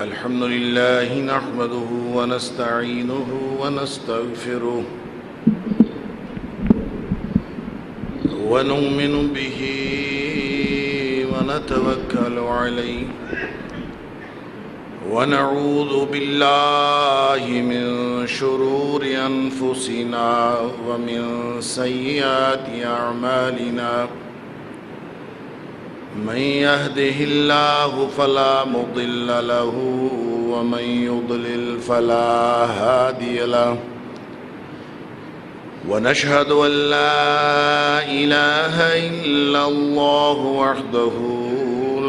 الحمد لله نحمده ونستعينه ونستغفره ونؤمن به ونتوكل عليه ونعوذ بالله من شرور أنفسنا ومن سيئات أعمالنا من يهده الله فلا مضل له ومن يضلل فلا هادي له ونشهد أن لا إله إلا الله وحده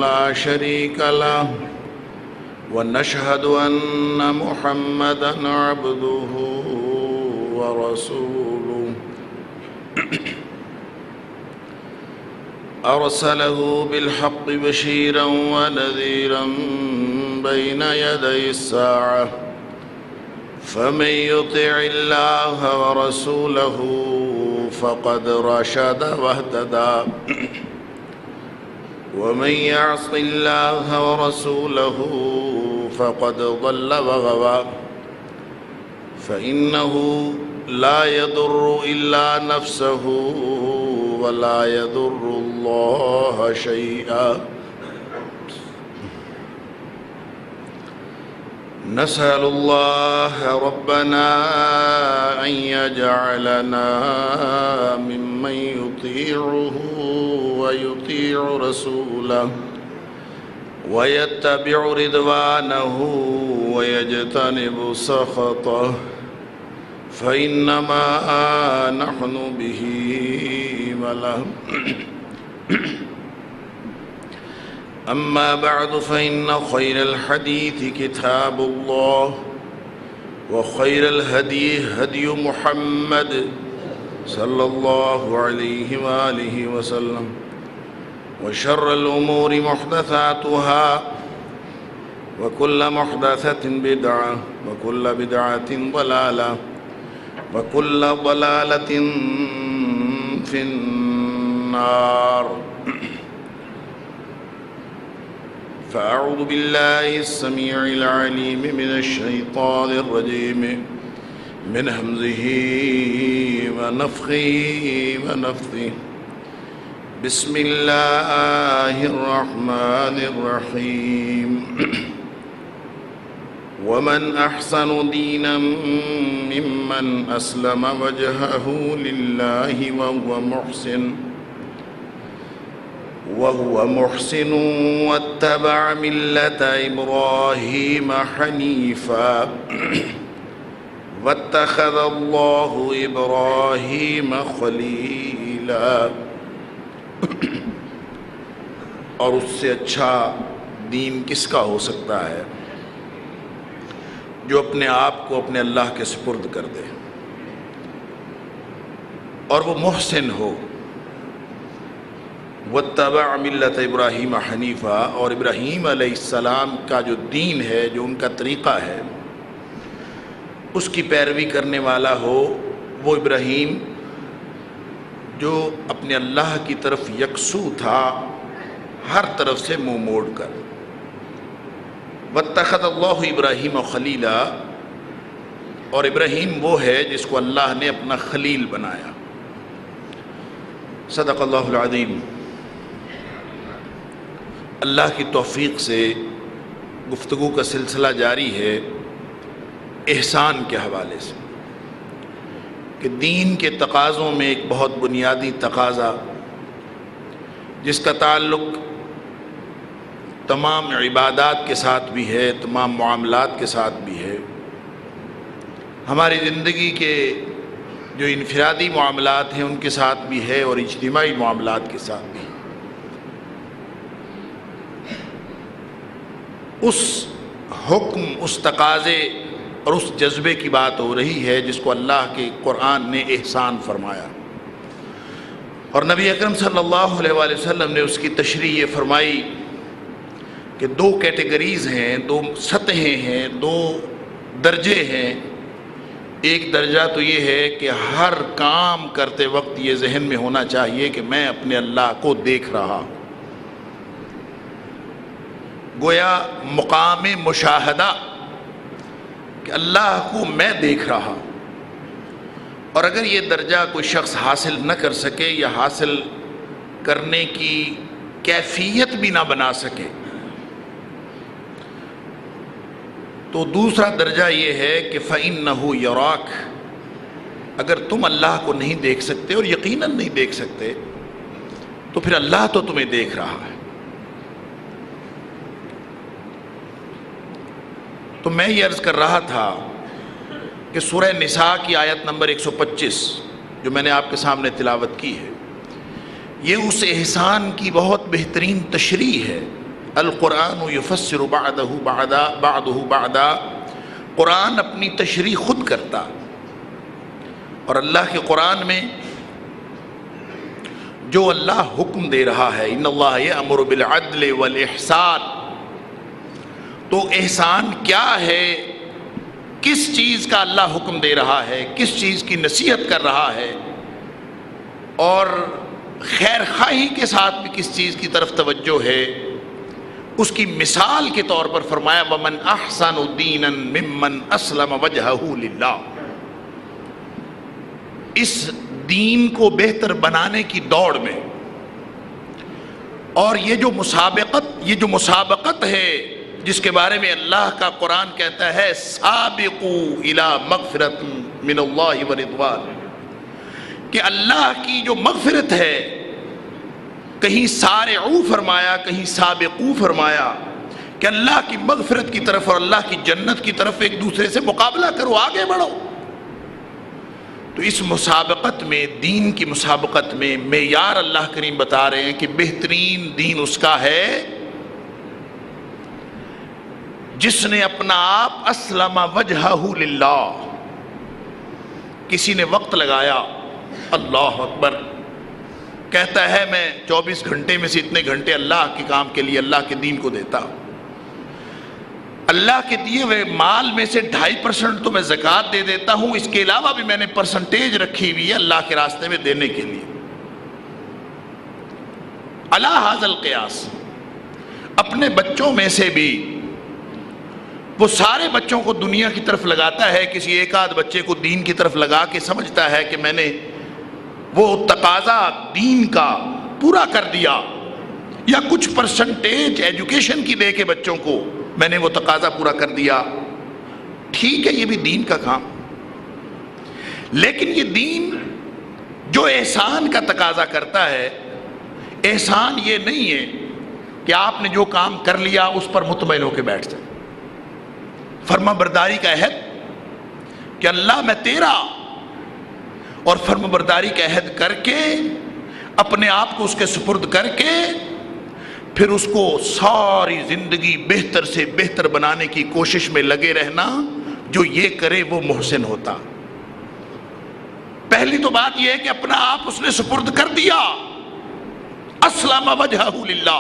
لا شريك له ونشهد أن محمدًا عبده ورسوله أرسله بالحق بشيرا ونذيرا بين يدي الساعة فمن يطع الله ورسوله فقد رشد واهتدى ومن يعص الله ورسوله فقد ضل وغوى فإنه لا يضر إلا نفسه ولا يضر الله شيئا نسأل الله ربنا أن يجعلنا ممن يطيعه ويطيع رسوله ويتبع رضوانه ويجتنب سخطه فإنما نحن به وله أما بعد فإن خير الحديث كتاب الله وخير الهدي هدي محمد صلى الله عليه وآله وسلم وشر الأمور محدثاتها وكل محدثة بدعة وكل بدعة ضلالة وكل ضلالة في النار فأعوذ بالله السميع العليم من الشيطان الرجيم من همزه ونفخه ونفثه بسم الله الرحمن الرحيم ومن أحسن دينا ممن أسلم وجهه لله وهو محسن واتبع ملة إبراهيم حنيفا واتخذ الله إبراهيم خليلا اور اس سے اچھا دین کس کا ہو سکتا ہے جو اپنے آپ کو اپنے اللہ کے سپرد کر دے اور وہ محسن ہو واتبع ملت ابراہیم حنیفہ اور ابراہیم علیہ السلام کا جو دین ہے جو ان کا طریقہ ہے اس کی پیروی کرنے والا ہو وہ ابراہیم جو اپنے اللہ کی طرف یکسو تھا ہر طرف سے منہ موڑ کر واتخذ اللہ ابراہیم خلیلا اور ابراہیم وہ ہے جس کو اللہ نے اپنا خلیل بنایا صدق اللہ العظیم اللہ کی توفیق سے گفتگو کا سلسلہ جاری ہے احسان کے حوالے سے کہ دین کے تقاضوں میں ایک بہت بنیادی تقاضا جس کا تعلق تمام عبادات کے ساتھ بھی ہے تمام معاملات کے ساتھ بھی ہے ہماری زندگی کے جو انفرادی معاملات ہیں ان کے ساتھ بھی ہے اور اجتماعی معاملات کے ساتھ بھی اس حکم اس تقاضے اور اس جذبے کی بات ہو رہی ہے جس کو اللہ کے قرآن نے احسان فرمایا اور نبی اکرم صلی اللہ علیہ وآلہ وسلم نے اس کی تشریح یہ فرمائی کہ دو کیٹیگریز ہیں دو سطحیں ہیں دو درجے ہیں ایک درجہ تو یہ ہے کہ ہر کام کرتے وقت یہ ذہن میں ہونا چاہیے کہ میں اپنے اللہ کو دیکھ رہا ہوں گویا مقام مشاہدہ کہ اللہ کو میں دیکھ رہا. اور اگر یہ درجہ کوئی شخص حاصل نہ کر سکے یا حاصل کرنے کی کیفیت بھی نہ بنا سکے تو دوسرا درجہ یہ ہے کہ فَإِنَّهُ يَرَاكَ، اگر تم اللہ کو نہیں دیکھ سکتے اور یقیناً نہیں دیکھ سکتے تو پھر اللہ تو تمہیں دیکھ رہا ہے. تو میں یہ عرض کر رہا تھا کہ سورہ نساء کی آیت نمبر 125 جو میں نے آپ کے سامنے تلاوت کی ہے، یہ اس احسان کی بہت بہترین تشریح ہے. القرآن یفسر بعدہ بعدا، قرآن اپنی تشریح خود کرتا. اور اللہ کے قرآن میں جو اللہ حکم دے رہا ہے ان اللہ یأمر بالعدل والاحسان، تو احسان کیا ہے، کس چیز کا اللہ حکم دے رہا ہے، کس چیز کی نصیحت کر رہا ہے، اور خیر خواہی کے ساتھ بھی کس چیز کی طرف توجہ ہے، اس کی مثال کے طور پر فرمایا وَمَنْ أَحْسَنُ دِينًا مِمَّنْ أَسْلَمَ وَجْهَهُ لِلَّهِ. اس دین کو بہتر بنانے کی دوڑ میں اور یہ جو مسابقت ہے جس کے بارے میں اللہ کا قرآن کہتا ہے سابقوا الی مغفرۃ من اللہ ورضوان، کہ اللہ کی جو مغفرت ہے، کہیں سارعوا فرمایا کہیں سابقوا فرمایا، کہ اللہ کی مغفرت کی طرف اور اللہ کی جنت کی طرف ایک دوسرے سے مقابلہ کرو، آگے بڑھو. تو اس مسابقت میں، دین کی مسابقت میں معیار اللہ کریم بتا رہے ہیں کہ بہترین دین اس کا ہے جس نے اپنا آپ اسلم وجہہ للہ، کسی نے وقت لگایا، اللہ اکبر، کہتا ہے میں 24 گھنٹے میں سے اتنے گھنٹے اللہ کے کام کے لیے، اللہ کے دین کو دیتا، اللہ کے دیے ہوئے مال میں سے 2.5% تو میں زکوٰۃ دے دیتا ہوں، اس کے علاوہ بھی میں نے پرسنٹیج رکھی ہوئی ہے اللہ کے راستے میں دینے کے لیے. علی ھذا القیاس، اپنے بچوں میں سے بھی وہ سارے بچوں کو دنیا کی طرف لگاتا ہے، کسی ایک آدھ بچے کو دین کی طرف لگا کے سمجھتا ہے کہ میں نے وہ تقاضا دین کا پورا کر دیا، یا کچھ پرسنٹیج ایجوکیشن کی دے کے بچوں کو میں نے وہ تقاضا پورا کر دیا. ٹھیک ہے، یہ بھی دین کا کام، لیکن یہ دین جو احسان کا تقاضا کرتا ہے، احسان یہ نہیں ہے کہ آپ نے جو کام کر لیا اس پر مطمئن ہو کے بیٹھ جائے. فرما برداری کا عہد کہ اللہ میں تیرا، اور فرما برداری کا عہد کر کے اپنے آپ کو اس کے سپرد کر کے پھر اس کو ساری زندگی بہتر سے بہتر بنانے کی کوشش میں لگے رہنا. جو یہ کرے وہ محسن ہوتا. پہلی تو بات یہ ہے کہ اپنا آپ اس نے سپرد کر دیا، اسلم وجہہ للہ،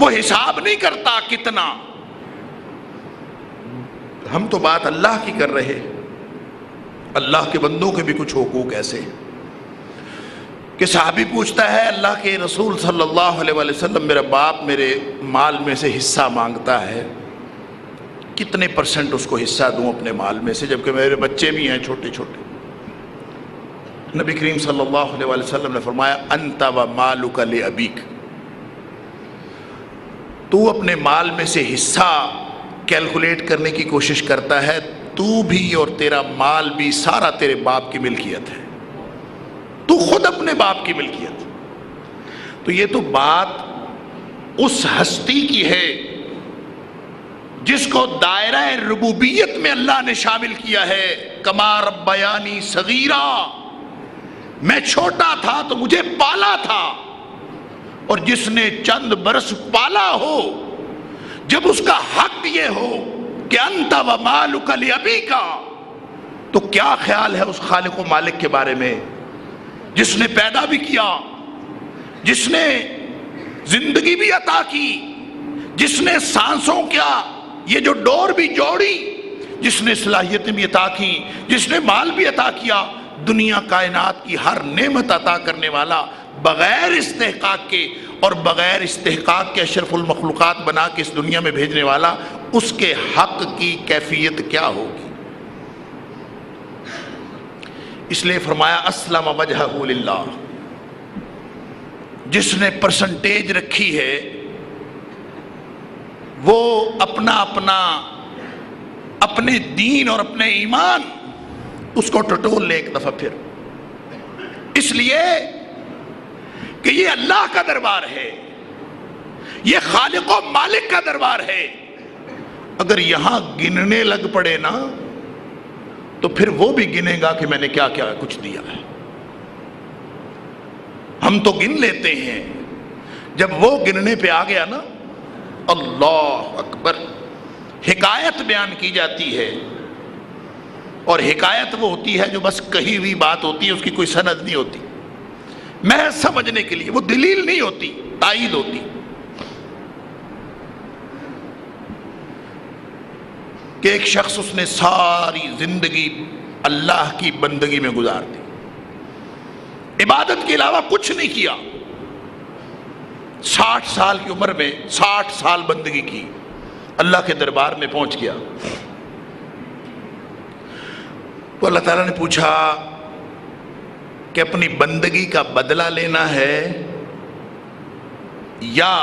وہ حساب نہیں کرتا کتنا. ہم تو بات اللہ کی کر رہے، اللہ کے بندوں کے بھی کچھ حقوق ایسے کہ صحابی پوچھتا ہے اللہ کے رسول صلی اللہ علیہ وآلہ وسلم، میرا باپ میرے مال میں سے حصہ مانگتا ہے، کتنے پرسنٹ اس کو حصہ دوں اپنے مال میں سے، جبکہ میرے بچے بھی ہیں چھوٹے چھوٹے. نبی کریم صلی اللہ علیہ وآلہ وسلم نے فرمایا انت و مالک لابیک، تو اپنے مال میں سے حصہ کیلکولیٹ کرنے کی کوشش کرتا ہے، تو بھی اور تیرا مال بھی سارا تیرے باپ کی ملکیت ہے، تو خود اپنے باپ کی ملکیت. تو یہ تو بات اس ہستی کی ہے جس کو دائرہ ربوبیت میں اللہ نے شامل کیا ہے. کما ربیانی صغیرا، میں چھوٹا تھا تو مجھے پالا تھا، اور جس نے چند برس پالا ہو، جب اس کا حق یہ ہو کہ انت و مالک لابیک، تو کیا خیال ہے اس خالق و مالک کے بارے میں جس نے پیدا بھی کیا، جس نے زندگی بھی عطا کی، جس نے سانسوں کیا یہ جو ڈور بھی جوڑی، جس نے صلاحیتیں بھی عطا کی، جس نے مال بھی عطا کیا، دنیا کائنات کی ہر نعمت عطا کرنے والا بغیر استحقاق کے، اور بغیر استحقاق کے اشرف المخلوقات بنا کے اس دنیا میں بھیجنے والا، اس کے حق کی کیفیت کیا ہوگی؟ اس لیے فرمایا اسلم وجہہ للہ، جس نے پرسنٹیج رکھی ہے وہ اپنے دین اور اپنے ایمان اس کو ٹٹول لے ایک دفعہ پھر، اس لیے کہ یہ اللہ کا دربار ہے، یہ خالق و مالک کا دربار ہے۔ اگر یہاں گننے لگ پڑے نا تو پھر وہ بھی گنے گا کہ میں نے کیا کیا کچھ دیا ہے۔ ہم تو گن لیتے ہیں، جب وہ گننے پہ آ گیا نا، اللہ اکبر، حکایت بیان کی جاتی ہے، اور حکایت وہ ہوتی ہے جو بس کہی ہوئی بات ہوتی ہے، اس کی کوئی سند نہیں ہوتی، محض سمجھنے کے لیے، وہ دلیل نہیں ہوتی، تائید ہوتی کہ ایک شخص اس نے ساری زندگی اللہ کی بندگی میں گزار دی، عبادت کے علاوہ کچھ نہیں کیا، 60 سال کی عمر میں 60 سال بندگی کی، اللہ کے دربار میں پہنچ گیا تو اللہ تعالیٰ نے پوچھا کہ اپنی بندگی کا بدلہ لینا ہے یا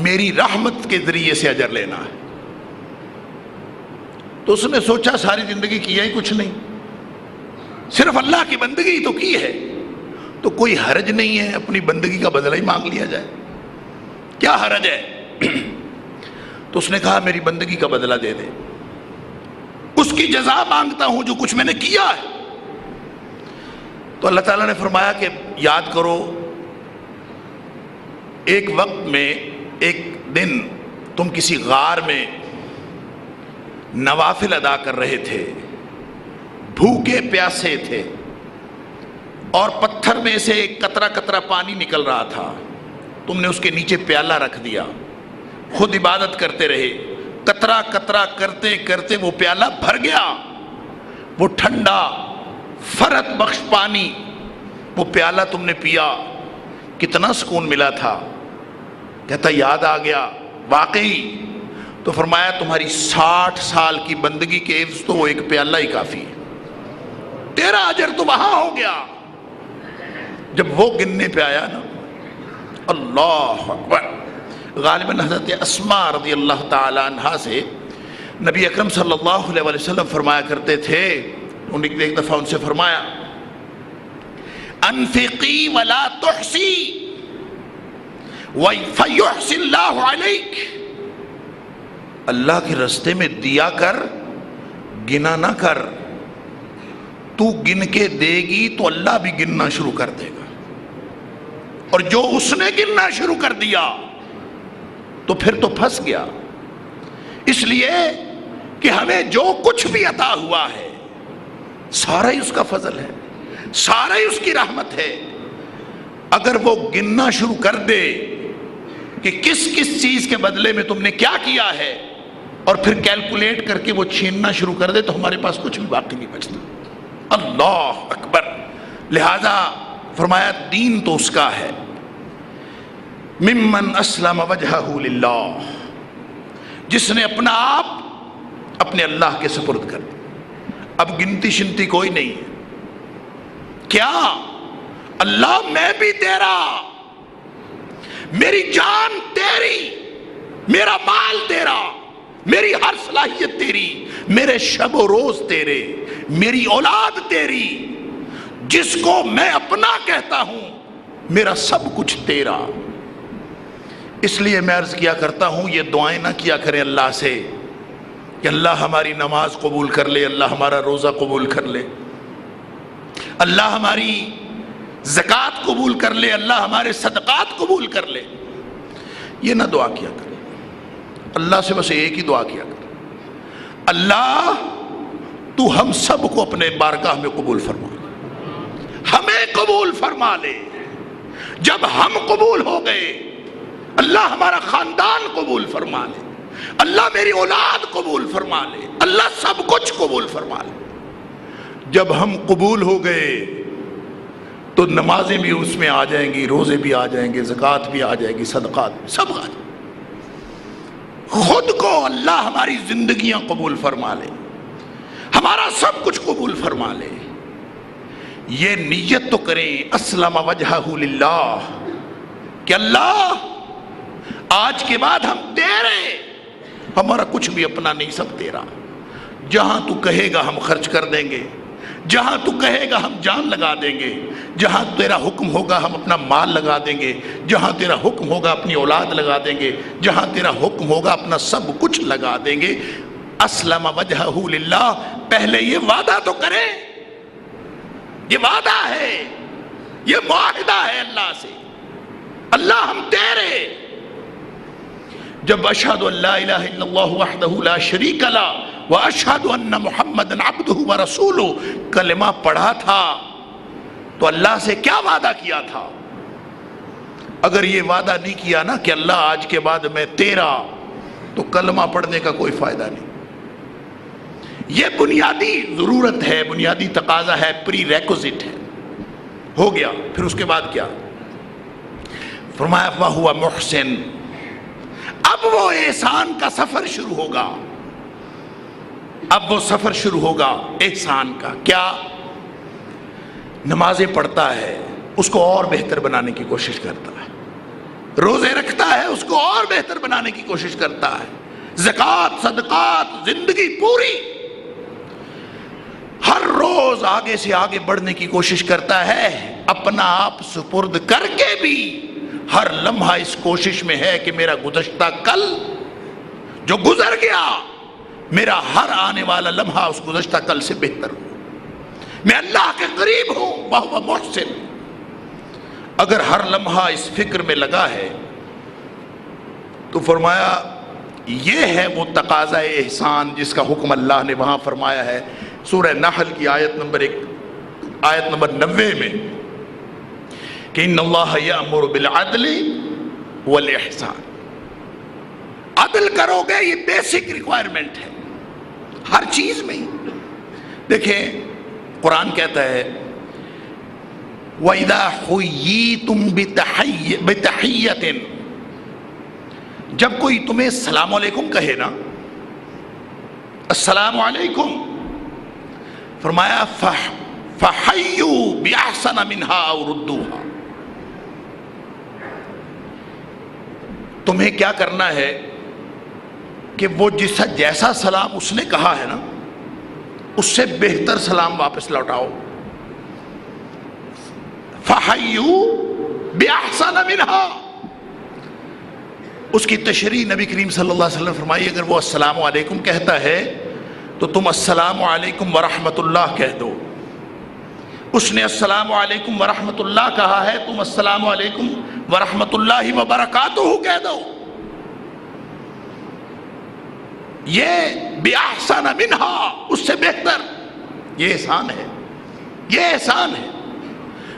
میری رحمت کے ذریعے سے اجر لینا ہے؟ تو اس نے سوچا ساری زندگی کیا ہی کچھ نہیں، صرف اللہ کی بندگی تو کی ہے، تو کوئی حرج نہیں ہے اپنی بندگی کا بدلہ ہی مانگ لیا جائے، کیا حرج ہے؟ تو اس نے کہا میری بندگی کا بدلہ دے دے، اس کی جزا مانگتا ہوں جو کچھ میں نے کیا ہے۔ تو اللہ تعالیٰ نے فرمایا کہ یاد کرو ایک وقت میں، ایک دن تم کسی غار میں نوافل ادا کر رہے تھے، بھوکے پیاسے تھے، اور پتھر میں سے ایک قطرہ قطرہ پانی نکل رہا تھا، تم نے اس کے نیچے پیالہ رکھ دیا، خود عبادت کرتے رہے، قطرہ قطرہ کرتے کرتے وہ پیالہ بھر گیا، وہ ٹھنڈا فرحت بخش پانی، وہ پیالہ تم نے پیا، کتنا سکون ملا تھا۔ کہتا یاد آ گیا واقعی، تو فرمایا تمہاری 60 سال کی بندگی کے عوض تو وہ ایک پیالہ ہی کافی ہے، تیرا اجر تو وہاں ہو گیا۔ جب وہ گننے پہ آیا نا، اللہ اکبر، غالباً حضرت اسماء رضی اللہ تعالی عنہا سے نبی اکرم صلی اللہ علیہ وسلم فرمایا کرتے تھے، انہیں ایک دفعہ ان سے فرمایا انفقی ولا تحسی فیحسی اللہ علیک، اللہ کے راستے میں دیا کر، گنا نہ کر، تو گن کے دے گی تو اللہ بھی گننا شروع کر دے گا، اور جو اس نے گننا شروع کر دیا تو پھر تو پھنس گیا۔ اس لیے کہ ہمیں جو کچھ بھی عطا ہوا ہے سارا ہی اس کا فضل ہے، سارا ہی اس کی رحمت ہے۔ اگر وہ گننا شروع کر دے کہ کس کس چیز کے بدلے میں تم نے کیا کیا ہے، اور پھر کیلکولیٹ کر کے وہ چھیننا شروع کر دے، تو ہمارے پاس کچھ بھی باقی نہیں بچتا۔ اللہ اکبر، لہذا فرمایا دین تو اس کا ہے، ممن اسلم وجہہ للہ، جس نے اپنا آپ اپنے اللہ کے سپرد کر دیا۔ اب گنتی شنتی کوئی نہیں ہے، کیا اللہ میں بھی تیرا، میری جان تیری، میرا مال تیرا، میری ہر صلاحیت تیری، میرے شب و روز تیرے، میری اولاد تیری، جس کو میں اپنا کہتا ہوں میرا سب کچھ تیرا۔ اس لیے میں عرض کیا کرتا ہوں یہ دعائیں نہ کیا کریں اللہ سے کہ اللہ ہماری نماز قبول کر لے، اللہ ہمارا روزہ قبول کر لے، اللہ ہماری زکوٰۃ قبول کر لے، اللہ ہمارے صدقات قبول کر لے، یہ نہ دعا کیا کریں۔ اللہ سے بس ایک ہی دعا کیا کریں، اللہ تو ہم سب کو اپنے بارگاہ میں قبول فرما لے، ہمیں قبول فرما لے۔ جب ہم قبول ہو گئے اللہ ہمارا خاندان قبول فرما لے، اللہ میری اولاد قبول فرما لے، اللہ سب کچھ قبول فرما لے۔ جب ہم قبول ہو گئے تو نمازیں بھی اس میں آ جائیں گی، روزے بھی آ جائیں گے، زکوٰۃ بھی آ جائے گی، صدقات بھی، سب آ جائیں گے۔ خود کو اللہ ہماری زندگیاں قبول فرما لے، ہمارا سب کچھ قبول فرما لے، یہ نیت تو کریں اسلم وجہہ للہ کہ اللہ آج کے بعد ہم تیرے، ہمارا کچھ بھی اپنا نہیں، سب تیرا، جہاں تو کہے گا ہم خرچ کر دیں گے، جہاں تو کہے گا ہم جان لگا دیں گے، جہاں تیرا حکم ہوگا ہم اپنا مال لگا دیں گے، جہاں تیرا حکم ہوگا اپنی اولاد لگا دیں گے، جہاں تیرا حکم ہوگا اپنا سب کچھ لگا دیں گے۔ اسلم وجہہ للہ، پہلے یہ وعدہ تو کریں، یہ وعدہ ہے، یہ معاہدہ ہے اللہ سے، اللہ ہم تیرے۔ جب اشہد ان لا الہ الا اللہ وحدہ لا شریک لہ واشہد ان محمدًا عبدہ ورسولہ کلمہ پڑھا تھا تو اللہ سے کیا وعدہ کیا تھا؟ اگر یہ وعدہ نہیں کیا نا کہ اللہ آج کے بعد میں تیرا، تو کلمہ پڑھنے کا کوئی فائدہ نہیں۔ یہ بنیادی ضرورت ہے، بنیادی تقاضا ہے، پری ریکوزٹ ہے، ہو گیا۔ پھر اس کے بعد کیا فرمایا؟ فَهُوَ مُحْسِن، اب وہ احسان کا سفر شروع ہوگا، اب وہ سفر شروع ہوگا احسان کا۔ کیا؟ نمازیں پڑھتا ہے، اس کو اور بہتر بنانے کی کوشش کرتا ہے، روزے رکھتا ہے، اس کو اور بہتر بنانے کی کوشش کرتا ہے، زکوٰۃ، صدقات، زندگی پوری ہر روز آگے سے آگے بڑھنے کی کوشش کرتا ہے، اپنا آپ سپرد کر کے بھی ہر لمحہ اس کوشش میں ہے کہ میرا گزشتہ کل جو گزر گیا، میرا ہر آنے والا لمحہ اس گزشتہ کل سے بہتر ہو، میں اللہ کے قریب ہوں۔ وَهُوَ مُحْسِن، اگر ہر لمحہ اس فکر میں لگا ہے تو فرمایا یہ ہے وہ تقاضا احسان جس کا حکم اللہ نے وہاں فرمایا ہے سورہ نحل کی آیت نمبر 90 میں کہ ان اللہ یأمر بالعدل والاحسان، عدل کرو گے، یہ بیسک ریکوائرمنٹ ہے ہر چیز میں۔ دیکھیں قرآن کہتا ہے وَإِذَا حُيِّيتُم بِتَحِيَّةٍ، جب کوئی تمہیں السلام علیکم کہے نا، السلام علیکم، فرمایا فَحَيُّوا بِأَحْسَنَ مِنْهَا أَوْ رُدُّوهَا، تمہیں کیا کرنا ہے کہ وہ جیسا سلام اس نے کہا ہے نا، اس سے بہتر سلام واپس لوٹاؤ۔ فَحَيُّوا بِأَحْسَنَ مِنْهَا، اس کی تشریح نبی کریم صلی اللہ علیہ وسلم فرمائی اگر وہ السلام علیکم کہتا ہے تو تم السلام علیکم ورحمۃ اللہ کہہ دو، اس نے السلام علیکم ورحمۃ اللہ کہا ہے، تم السلام علیکم ورحمۃ اللہ وبرکاتہ کہہ دو۔ یہ بِأَحْسَنَ مِنْهَا، اس سے بہتر، یہ احسان ہے، یہ احسان ہے۔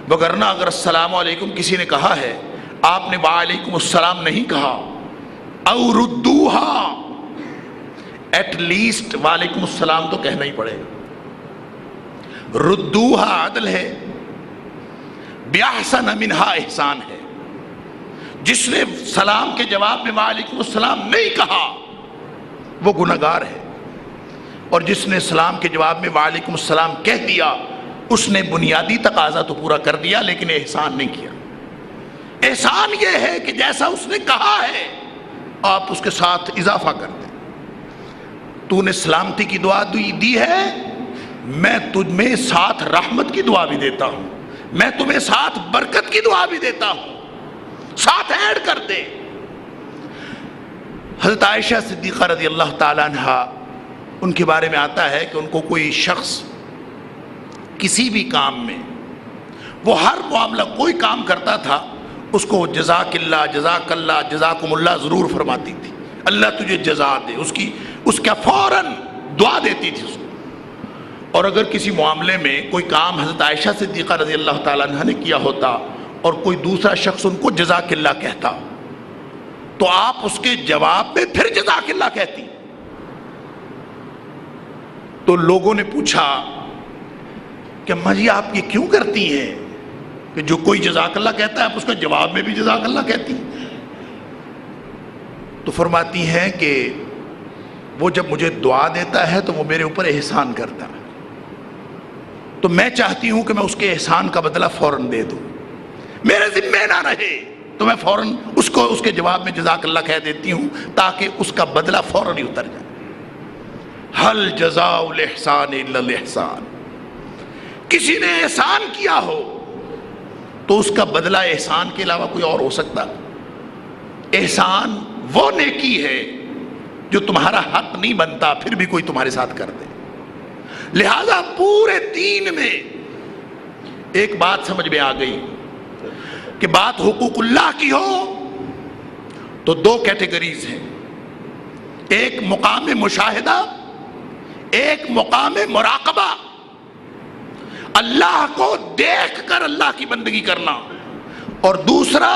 وگرنہ اگر السلام علیکم کسی نے کہا ہے، آپ نے وعلیکم السلام نہیں کہا، او ردوہا، ایٹ لیسٹ وعلیکم السلام تو کہنا ہی پڑے گا، ردوہا عدل ہے، بِأَحْسَنَ مِنْهَا احسان ہے۔ جس نے سلام کے جواب میں وعلیکم السلام نہیں کہا وہ گنہگار ہے، اور جس نے سلام کے جواب میں وعلیکم السلام کہہ دیا اس نے بنیادی تقاضا تو پورا کر دیا لیکن احسان نہیں کیا۔ احسان یہ ہے کہ جیسا اس نے کہا ہے آپ اس کے ساتھ اضافہ کر دیں۔ تو نے سلامتی کی دعا دی ہے، میں تجھ میں ساتھ رحمت کی دعا بھی دیتا ہوں، میں تمہیں ساتھ برکت کی دعا بھی دیتا ہوں، ساتھ ایڈ کر دے۔ حضرت عائشہ صدیقہ رضی اللہ تعالیٰ عنہ، ان کے بارے میں آتا ہے کہ ان کو کوئی شخص کسی بھی کام میں، وہ ہر معاملہ کوئی کام کرتا تھا اس کو جزاک اللہ، جزاک اللہ، جزاکم اللہ ضرور فرماتی تھی، اللہ تجھے جزا دے، اس کا فوراً دعا دیتی تھی اس کو۔ اور اگر کسی معاملے میں کوئی کام حضرت عائشہ صدیقہ رضی اللہ تعالیٰ عنہ نے کیا ہوتا اور کوئی دوسرا شخص ان کو جزاک اللہ کہتا تو آپ اس کے جواب میں پھر جزاک اللہ کہتی۔ تو لوگوں نے پوچھا کہ اماں جی آپ یہ کیوں کرتی ہیں؟ کہ جو کوئی جزاک اللہ کہتا ہے آپ اس کا جواب میں بھی جزاک اللہ کہتی ہیں. تو فرماتی ہیں کہ وہ جب مجھے دعا دیتا ہے تو وہ میرے اوپر احسان کرتا ہے، تو میں چاہتی ہوں کہ میں اس کے احسان کا بدلہ فوراً دے دوں، میرے ذمہ نہ رہے، تو میں فوراً اس کو اس کے جواب میں جزاک اللہ کہہ دیتی ہوں تاکہ اس کا بدلہ فوراً ہی اتر جائے. حل جزاء الاحسان الا الاحسان، کسی نے احسان کیا ہو تو اس کا بدلہ احسان کے علاوہ کوئی اور ہو سکتا؟ احسان وہ نیکی ہے جو تمہارا حق نہیں بنتا پھر بھی کوئی تمہارے ساتھ کر دے. لہذا پورے دین میں ایک بات سمجھ میں آ گئی کہ بات حقوق اللہ کی ہو تو دو کیٹیگریز ہیں، ایک مقام مشاہدہ، ایک مقام مراقبہ، اللہ کو دیکھ کر اللہ کی بندگی کرنا، اور دوسرا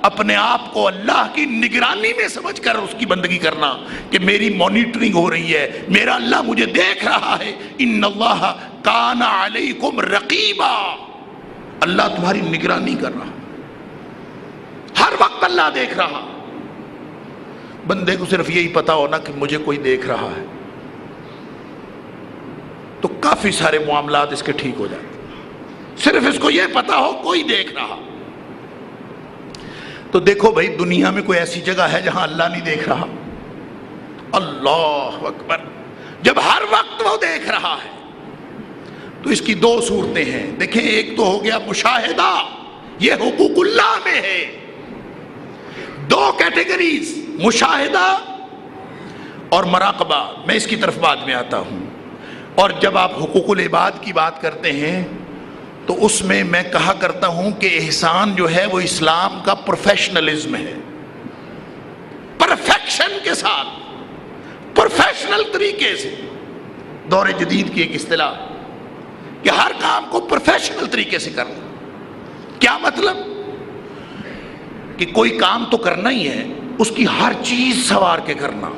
اپنے آپ کو اللہ کی نگرانی میں سمجھ کر اس کی بندگی کرنا کہ میری مانیٹرنگ ہو رہی ہے، میرا اللہ مجھے دیکھ رہا ہے. ان اللہ کان علیکم رقیبا، اللہ تمہاری نگرانی کر رہا، ہر وقت اللہ دیکھ رہا. بندے کو صرف یہی پتا ہونا کہ مجھے کوئی دیکھ رہا ہے تو کافی سارے معاملات اس کے ٹھیک ہو جاتے. صرف اس کو یہ پتا ہو کوئی دیکھ رہا. تو دیکھو بھائی، دنیا میں کوئی ایسی جگہ ہے جہاں اللہ نہیں دیکھ رہا؟ اللہ اکبر. جب ہر وقت وہ دیکھ رہا ہے تو اس کی دو صورتیں ہیں. دیکھیں، ایک تو ہو گیا مشاہدہ، یہ حقوق اللہ میں ہے. دو کیٹیگریز، مشاہدہ اور مراقبہ. میں اس کی طرف بعد میں آتا ہوں. اور جب آپ حقوق العباد کی بات کرتے ہیں تو اس میں میں کہا کرتا ہوں کہ احسان جو ہے وہ اسلام کا پروفیشنلزم ہے. پرفیکشن کے ساتھ، پروفیشنل طریقے سے. دور جدید کی ایک اصطلاح کہ ہر کام کو پروفیشنل طریقے سے کرنا. کیا مطلب؟ کہ کوئی کام تو کرنا ہی ہے، اس کی ہر چیز سنوار کے کرنا.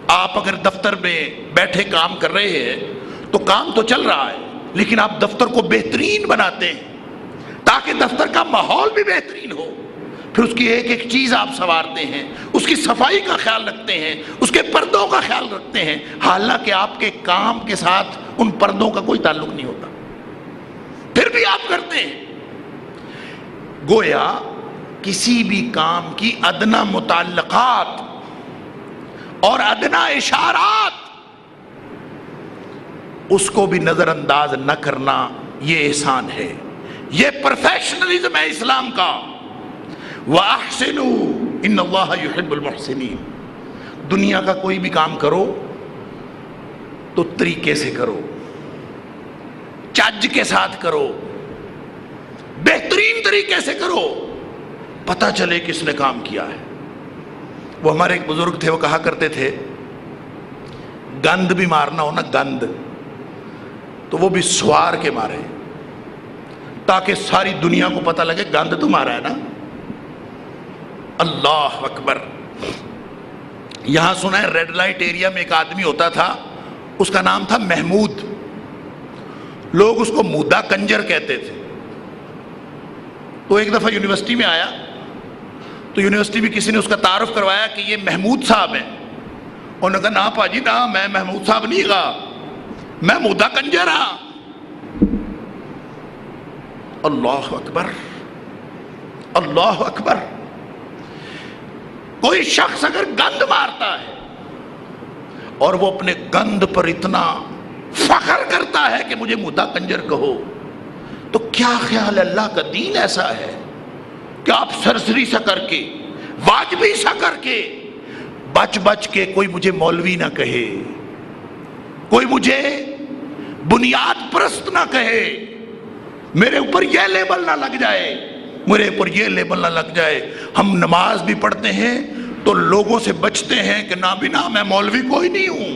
آپ اگر دفتر میں بیٹھے کام کر رہے ہیں تو کام تو چل رہا ہے، لیکن آپ دفتر کو بہترین بناتے ہیں تاکہ دفتر کا ماحول بھی بہترین ہو. پھر اس کی ایک ایک چیز آپ سنوارتے ہیں، اس کی صفائی کا خیال رکھتے ہیں، اس کے پردوں کا خیال رکھتے ہیں، حالانکہ آپ کے کام کے ساتھ ان پردوں کا کوئی تعلق نہیں ہوتا، پھر بھی آپ کرتے ہیں. گویا کسی بھی کام کی ادنا متعلقات اور ادنا اشارات اس کو بھی نظر انداز نہ کرنا، یہ احسان ہے. یہ پروفیشنلزم ہے اسلام کا. وَأَحْسِنُوا إِنَّ اللَّهَ يُحِبُّ الْمُحْسِنِينَ. دنیا کا کوئی بھی کام کرو تو طریقے سے کرو، چج کے ساتھ کرو، بہترین طریقے سے کرو، پتہ چلے کس نے کام کیا ہے. وہ ہمارے ایک بزرگ تھے، وہ کہا کرتے تھے گند بھی مارنا ہو نا، گند، تو وہ بھی سوار کے مارے تاکہ ساری دنیا کو پتہ لگے گند تو مارا ہے نا. اللہ اکبر. یہاں سنا ہے ریڈ لائٹ ایریا میں ایک آدمی ہوتا تھا، اس کا نام تھا محمود. لوگ اس کو مودا کنجر کہتے تھے. تو ایک دفعہ یونیورسٹی میں آیا تو یونیورسٹی میں کسی نے اس کا تعارف کروایا کہ یہ محمود صاحب ہیں. انہوں نے کہا نا پاجی نا، میں محمود صاحب نہیں گا، میں مودا کنجر ہاں. اللہ اکبر، اللہ اکبر. کوئی شخص اگر گند مارتا ہے اور وہ اپنے گند پر اتنا فخر کرتا ہے کہ مجھے مودا کنجر کہو، تو کیا خیال ہے اللہ کا دین ایسا ہے کہ آپ سرسری سا کر کے، واجبی سا کر کے، بچ بچ کے کوئی مجھے مولوی نہ کہے، کوئی مجھے بنیاد پرست نہ کہے، میرے اوپر یہ لیبل نہ لگ جائے، میرے اوپر یہ لیبل نہ لگ جائے. ہم نماز بھی پڑھتے ہیں تو لوگوں سے بچتے ہیں کہ نہ بنا میں مولوی کوئی نہیں ہوں،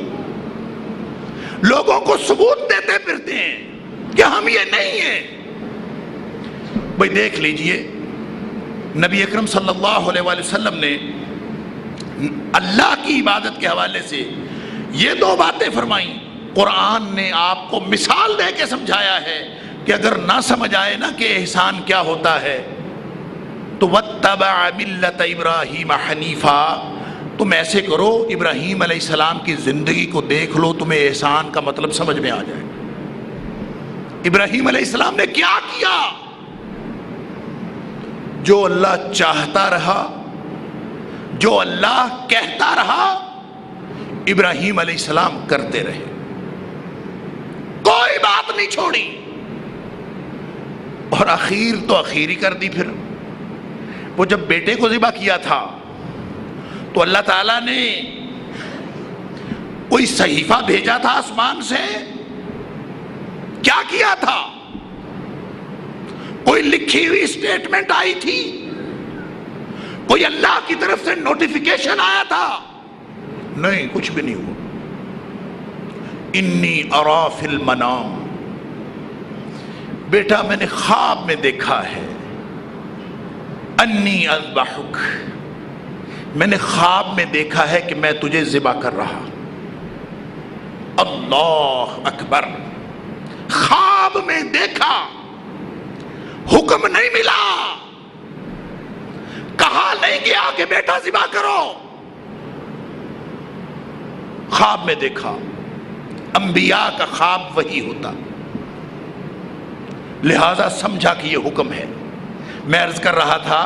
لوگوں کو ثبوت دیتے پھرتے ہیں کہ ہم یہ نہیں ہیں. بھئی دیکھ لیجئے، نبی اکرم صلی اللہ علیہ وآلہ وسلم نے اللہ کی عبادت کے حوالے سے یہ دو باتیں فرمائیں. قرآن نے آپ کو مثال دے کے سمجھایا ہے کہ اگر نہ سمجھ آئے نا کہ احسان کیا ہوتا ہے تو واتبع ملت ابراہیم حنیفا، تم ایسے کرو ابراہیم علیہ السلام کی زندگی کو دیکھ لو، تمہیں احسان کا مطلب سمجھ میں آ جائے۔ ابراہیم علیہ السلام نے کیا کیا؟ جو اللہ چاہتا رہا، جو اللہ کہتا رہا، ابراہیم علیہ السلام کرتے رہے، کوئی بات نہیں چھوڑی، اور اخیر تو اخیر ہی کر دی۔ پھر وہ جب بیٹے کو ذبح کیا تھا تو اللہ تعالیٰ نے کوئی صحیفہ بھیجا تھا آسمان سے؟ کیا کیا تھا؟ کوئی لکھی ہوئی اسٹیٹمنٹ آئی تھی؟ کوئی اللہ کی طرف سے نوٹیفیکیشن آیا تھا؟ نہیں، کچھ بھی نہیں ہوا۔ انی ارا فی المنام، بیٹا میں نے خواب میں دیکھا ہے، انی اذبحک، میں نے خواب میں دیکھا ہے کہ میں تجھے ذبح کر رہا۔ اللہ اکبر، خواب میں دیکھا، حکم نہیں ملا، کہا نہیں گیا کہ بیٹا ذبح کرو، خواب میں دیکھا۔ انبیاء کا خواب وہی ہوتا، لہذا سمجھا کہ یہ حکم ہے۔ میں عرض کر رہا تھا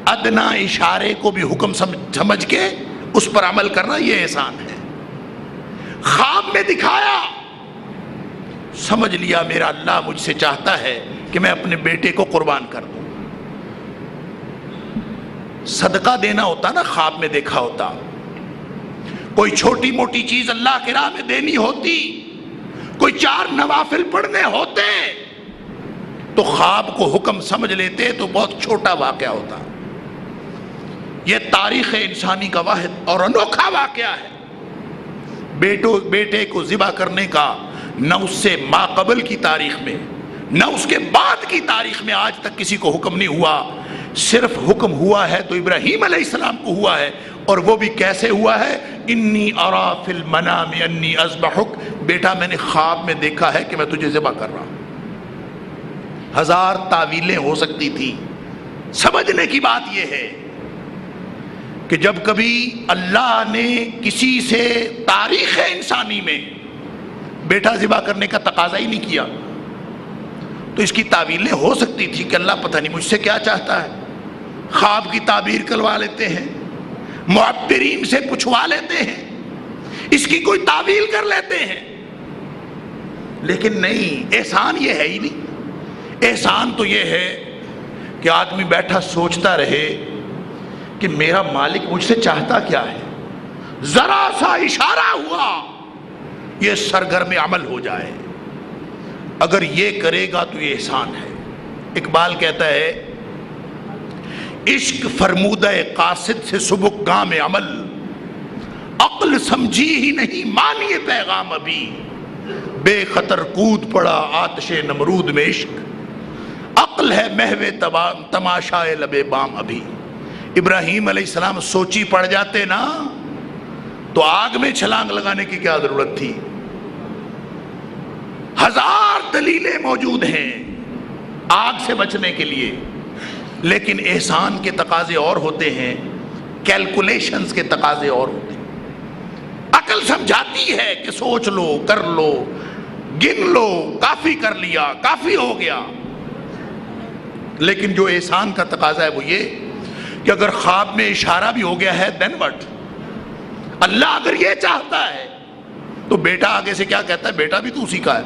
ادنا اشارے کو بھی حکم سمجھ کے اس پر عمل کرنا یہ احسان ہے۔ خواب میں دکھایا، سمجھ لیا میرا اللہ مجھ سے چاہتا ہے کہ میں اپنے بیٹے کو قربان کر دوں۔ صدقہ دینا ہوتا نا، خواب میں دیکھا ہوتا، کوئی چھوٹی موٹی چیز اللہ کی راہ میں دینی ہوتی، کوئی 4 نوافل پڑھنے ہوتے تو خواب کو حکم سمجھ لیتے تو بہت چھوٹا واقعہ ہوتا۔ یہ تاریخ انسانی کا واحد اور انوکھا واقعہ ہے۔ بیٹے کو ذبح کرنے کا نہ اس سے ماقبل کی تاریخ میں نہ اس کے بعد کی تاریخ میں آج تک کسی کو حکم نہیں ہوا۔ صرف حکم ہوا ہے تو ابراہیم علیہ السلام کو ہوا ہے، اور وہ بھی کیسے ہوا ہے؟ انی ارا فی المنام انی اذبحک، بیٹا میں نے خواب میں دیکھا ہے کہ میں تجھے ذبح کر رہا ہوں۔ 1000 تعویلیں ہو سکتی تھی، سمجھنے کی بات یہ ہے کہ جب کبھی اللہ نے کسی سے تاریخ انسانی میں بیٹا ذبح کرنے کا تقاضا ہی نہیں کیا تو اس کی تعویلیں ہو سکتی تھی کہ اللہ پتہ نہیں مجھ سے کیا چاہتا ہے، خواب کی تعبیر کروا لیتے ہیں، معبرین سے پوچھوا لیتے ہیں، اس کی کوئی تعویل کر لیتے ہیں، لیکن نہیں، احسان یہ ہے ہی نہیں۔ احسان تو یہ ہے کہ آدمی بیٹھا سوچتا رہے کہ میرا مالک مجھ سے چاہتا کیا ہے، ذرا سا اشارہ ہوا یہ سرگرم عمل ہو جائے، اگر یہ کرے گا تو یہ احسان ہے۔ اقبال کہتا ہے عشق فرمودہ قاصد سے سبک گام عمل، عقل سمجھی ہی نہیں مانی پیغام، ابھی بے خطر کود پڑا آتش نمرود میں عشق، عقل ہے محو تماشائے لبے بام ابھی۔ ابراہیم علیہ السلام سوچی پڑ جاتے نا تو آگ میں چھلانگ لگانے کی کیا ضرورت تھی؟ 1000 دلیلیں موجود ہیں آگ سے بچنے کے لیے، لیکن احسان کے تقاضے اور ہوتے ہیں، کیلکولیشنز کے تقاضے اور ہوتے ہیں۔ عقل سمجھاتی ہے کہ سوچ لو، کر لو، گن لو، کافی کر لیا، کافی ہو گیا، لیکن جو احسان کا تقاضا ہے وہ یہ کہ اگر خواب میں اشارہ بھی ہو گیا ہے then what؟ اللہ اگر یہ چاہتا ہے تو بیٹا آگے سے کیا کہتا ہے؟ بیٹا بھی تو اسی کا ہے،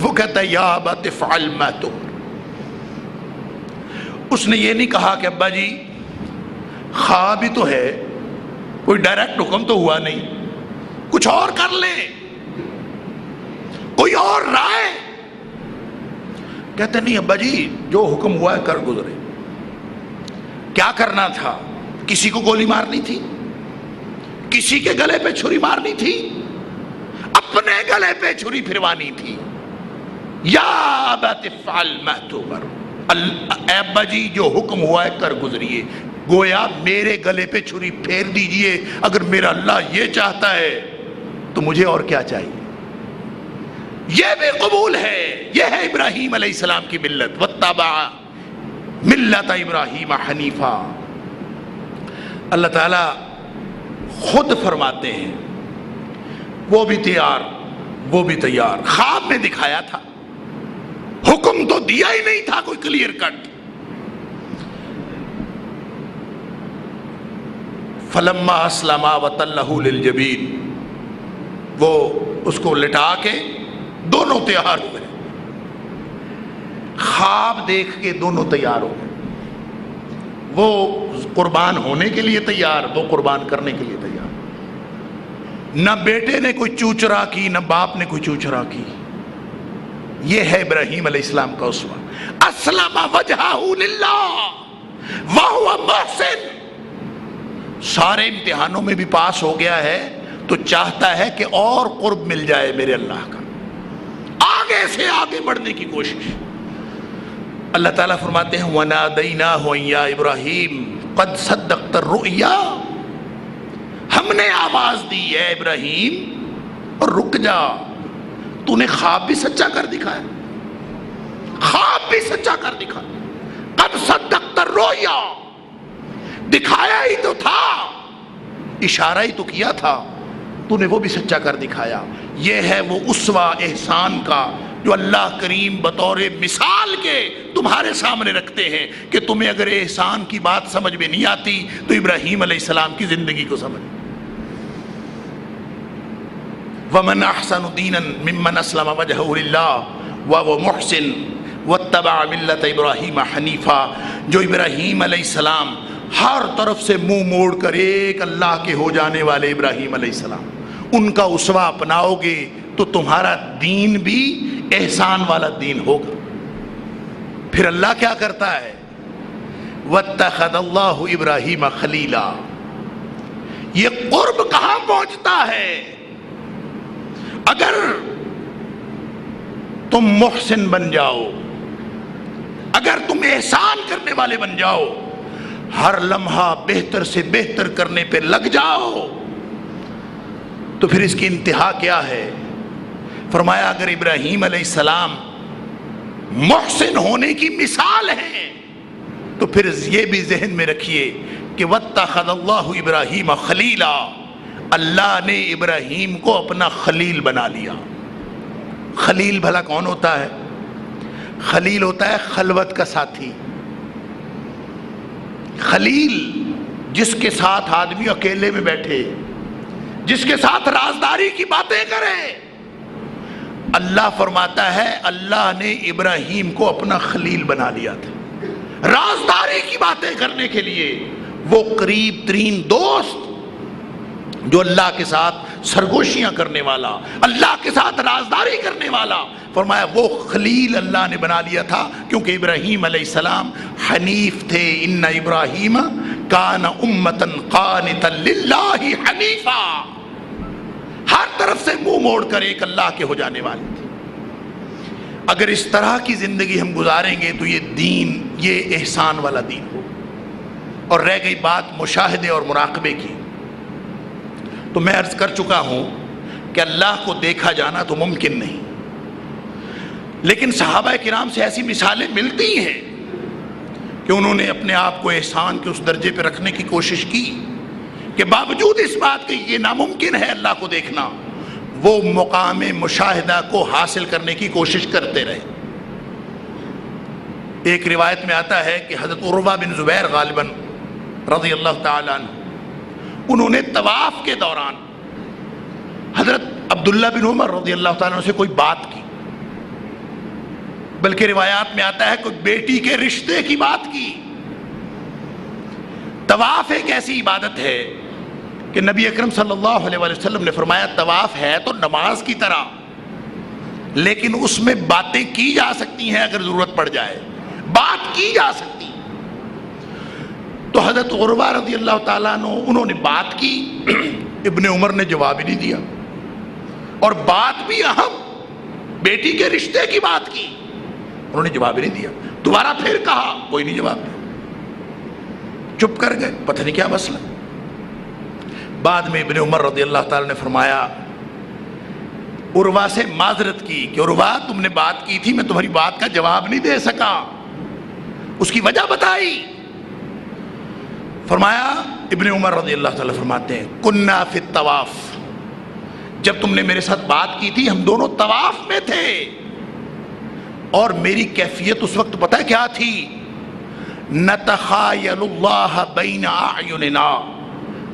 وہ کہتا ہے یا ابت افعل ما تؤمر۔ اس نے یہ نہیں کہا کہ ابا جی خواب ہی تو ہے، کوئی ڈائریکٹ حکم تو ہوا نہیں، کچھ اور کر لیں، کوئی اور رائے۔ کہتے نہیں ابا جی جو حکم ہوا ہے کر گزرے۔ کیا کرنا تھا؟ کسی کو گولی مارنی تھی؟ کسی کے گلے پہ چھری مارنی تھی؟ اپنے گلے پہ چھری پھروانی تھی۔ یا ابت افعل ما تؤمر، اے ابا جی جو حکم ہوا ہے کر گزریے، گویا میرے گلے پہ چھری پھیر دیجئے، اگر میرا اللہ یہ چاہتا ہے تو مجھے اور کیا چاہیے؟ یہ بے قبول ہے. یہ ہے ابراہیم علیہ السلام کی ملت. واتبع ملت ابراہیم حنیفا. اللہ تعالیٰ خود فرماتے ہیں وہ بھی تیار وہ بھی تیار. خواب میں دکھایا تھا, حکم تو دیا ہی نہیں تھا کوئی کلیئر کٹ. فلما اسلما وتلہ للجبین, وہ اس کو لٹا کے دونوں تیار ہوئے. خواب دیکھ کے دونوں تیار ہو گئے. وہ قربان ہونے کے لیے تیار, وہ قربان کرنے کے لیے تیار. نہ بیٹے نے کوئی چوچرا کی, نہ باپ نے کوئی چوچرا کی. یہ ہے ابراہیم علیہ السلام کا اسوہ. اسلم وجہہ للہ وہو محسن. سارے امتحانوں میں بھی پاس ہو گیا ہے تو چاہتا ہے کہ اور قرب مل جائے میرے اللہ کا, آگے سے آگے بڑھنے کی کوشش. اللہ تعالیٰ فرماتے ہیں وَنَادَيْنَاهُ أَن يَا إِبْرَاهِيمُ قَدْ صَدَّقْتَ الرُّؤْيَا. ہم نے آواز دی ہے ابراہیم, اور رک جا, تو نے خواب بھی سچا کر دکھایا, خواب بھی سچا کر دکھایا. قَدْ صَدَّقْتَ الرُّؤْيَا, دکھایا ہی تو تھا, اشارہ ہی تو کیا تھا, تو نے وہ بھی سچا کر دکھایا. یہ ہے وہ اسوہ احسان کا جو اللہ کریم بطور مثال کے تمہارے سامنے رکھتے ہیں کہ تمہیں اگر احسان کی بات سمجھ میں نہیں آتی تو ابراہیم علیہ السلام کی زندگی کو سمجھ. وَمَنْ أَحْسَنُ دِينًا مِمَّنْ أَسْلَمَ وَجْهَهُ لِلَّهِ وَهُوَ مُحْسِنٌ وَاتَّبَعَ مِلَّةَ إِبْرَاهِيمَ حَنِيفًا. جو ابراہیم علیہ السلام ہر طرف سے منہ موڑ کر ایک اللہ کے ہو جانے والے ابراہیم علیہ السلام, ان کا اسوہ اپناؤ گے تو تمہارا دین بھی احسان والا دین ہوگا. پھر اللہ کیا کرتا ہے؟ وَاتَّخَذَ اللَّهُ إِبْرَاهِيمَ خَلِيلًا. یہ قرب کہاں پہنچتا ہے؟ اگر تم محسن بن جاؤ, اگر تم احسان کرنے والے بن جاؤ, ہر لمحہ بہتر سے بہتر کرنے پہ لگ جاؤ, تو پھر اس کی انتہا کیا ہے؟ فرمایا اگر ابراہیم علیہ السلام محسن ہونے کی مثال ہے تو پھر یہ بھی ذہن میں رکھیے کہ وَاتَّخَذَ اللَّهُ إِبْرَاهِيمَ خَلِيلًا. اللہ نے ابراہیم کو اپنا خلیل بنا لیا. خلیل بھلا کون ہوتا ہے؟ خلیل ہوتا ہے خلوت کا ساتھی. خلیل جس کے ساتھ آدمی اکیلے میں بیٹھے, جس کے ساتھ رازداری کی باتیں کرے. اللہ فرماتا ہے اللہ نے ابراہیم کو اپنا خلیل بنا لیا تھا, رازداری کی باتیں کرنے کے لیے. وہ قریب ترین دوست جو اللہ کے ساتھ سرگوشیاں کرنے والا, اللہ کے ساتھ رازداری کرنے والا, فرمایا وہ خلیل اللہ نے بنا لیا تھا, کیونکہ ابراہیم علیہ السلام حنیف تھے. ان ابراہیم کان امتا قانتا للہ حنیفا. ہر طرف سے منہ موڑ کر ایک اللہ کے ہو جانے والے تھے. اگر اس طرح کی زندگی ہم گزاریں گے تو یہ دین, یہ احسان والا دین ہو. اور رہ گئی بات مشاہدے اور مراقبے کی, تو میں عرض کر چکا ہوں کہ اللہ کو دیکھا جانا تو ممکن نہیں, لیکن صحابہ کرام سے ایسی مثالیں ملتی ہیں کہ انہوں نے اپنے آپ کو احسان کے اس درجے پہ رکھنے کی کوشش کی کہ باوجود اس بات کہ یہ ناممکن ہے اللہ کو دیکھنا, وہ مقام مشاہدہ کو حاصل کرنے کی کوشش کرتے رہے. ایک روایت میں آتا ہے کہ حضرت عروہ بن زبیر غالباً رضی اللہ تعالیٰ عنہ, انہوں نے طواف کے دوران حضرت عبداللہ بن عمر رضی اللہ تعالیٰ عنہ سے کوئی بات کی, بلکہ روایات میں آتا ہے کوئی بیٹی کے رشتے کی بات کی. طواف ایک ایسی عبادت ہے کہ نبی اکرم صلی اللہ علیہ وسلم نے فرمایا طواف ہے تو نماز کی طرح, لیکن اس میں باتیں کی جا سکتی ہیں, اگر ضرورت پڑ جائے بات کی جا سکتی. تو حضرت عروہ رضی اللہ تعالیٰ عنہ انہوں نے بات کی, ابن عمر نے جواب ہی نہیں دیا, اور بات بھی اہم بیٹی کے رشتے کی بات کی, انہوں نے جواب ہی نہیں دیا. دوبارہ پھر کہا, کوئی نہیں جواب دیا, چپ کر گئے, پتہ نہیں کیا مسئلہ. بعد میں ابن عمر رضی اللہ تعالیٰ نے فرمایا عروہ سے معذرت کی کہ عروہ تم نے بات کی تھی، میں تمہاری بات کا جواب نہیں دے سکا، اس کی وجہ بتائی۔ فرمایا ابن عمر رضی اللہ تعالیٰ فرماتے ہیں کننا فی الطواف، جب تم نے میرے ساتھ بات کی تھی ہم دونوں طواف میں تھے، اور میری کیفیت اس وقت پتہ کیا تھی؟ نتخایل اللہ بین اعیننا،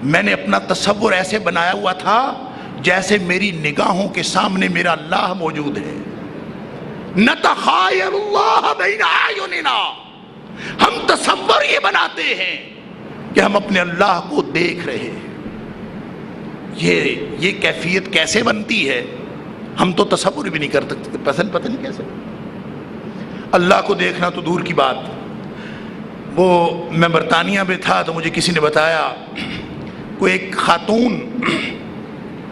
میں نے اپنا تصور ایسے بنایا ہوا تھا جیسے میری نگاہوں کے سامنے میرا اللہ موجود ہے۔ نتخایل اللہ بین اعیننا، ہم تصور یہ بناتے ہیں کہ ہم اپنے اللہ کو دیکھ رہے ہیں۔ یہ کیفیت کیسے بنتی ہے ہم تو تصور بھی نہیں کر سکتے، پتہ نہیں کیسے۔ اللہ کو دیکھنا تو دور کی بات۔ وہ میں برطانیہ میں تھا تو مجھے کسی نے بتایا کوئی ایک خاتون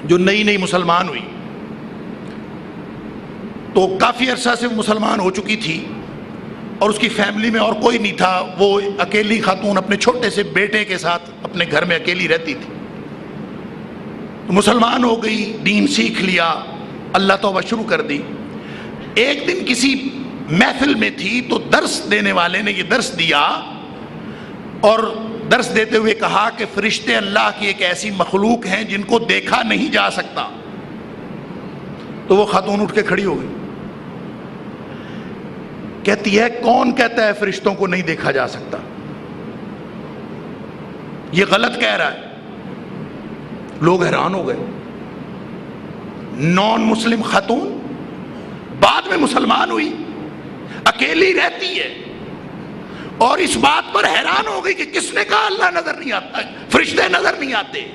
جو نئی نئی مسلمان ہوئی، تو کافی عرصہ سے وہ مسلمان ہو چکی تھی اور اس کی فیملی میں اور کوئی نہیں تھا، وہ اکیلی خاتون اپنے چھوٹے سے بیٹے کے ساتھ اپنے گھر میں اکیلی رہتی تھی۔ تو مسلمان ہو گئی، دین سیکھ لیا، اللہ توبہ شروع کر دی۔ ایک دن کسی محفل میں تھی تو درس دینے والے نے یہ درس دیا اور درس دیتے ہوئے کہا کہ فرشتے اللہ کی ایک ایسی مخلوق ہیں جن کو دیکھا نہیں جا سکتا۔ تو وہ خاتون اٹھ کے کھڑی ہو گئی، کہتی ہے کون کہتا ہے فرشتوں کو نہیں دیکھا جا سکتا؟ یہ غلط کہہ رہا ہے۔ لوگ حیران ہو گئے۔ نان مسلم خاتون بعد میں مسلمان ہوئی، اکیلی رہتی ہے اور اس بات پر حیران ہو گئی کہ کس نے کہا اللہ نظر نہیں آتا، فرشتے نظر نہیں آتے۔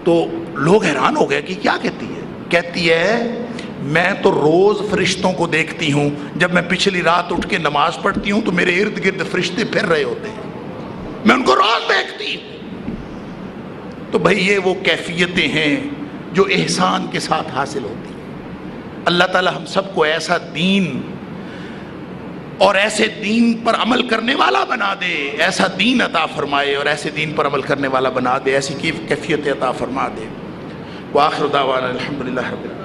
تو لوگ حیران ہو گئے کہ کیا کہتی ہے؟ کہتی ہے میں تو روز فرشتوں کو دیکھتی ہوں، جب میں پچھلی رات اٹھ کے نماز پڑھتی ہوں تو میرے ارد گرد فرشتے پھر رہے ہوتے ہیں، میں ان کو روز دیکھتی ہوں۔ تو بھائی یہ وہ کیفیتیں ہیں جو احسان کے ساتھ حاصل ہوتی ہیں۔ اللہ تعالی ہم سب کو ایسا دین اور ایسے دین پر عمل کرنے والا بنا دے، ایسا دین عطا فرمائے اور ایسے دین پر عمل کرنے والا بنا دے، ایسی کیفیت عطا فرما دے۔ وآخر دعوانا الحمدللہ رب العالمین۔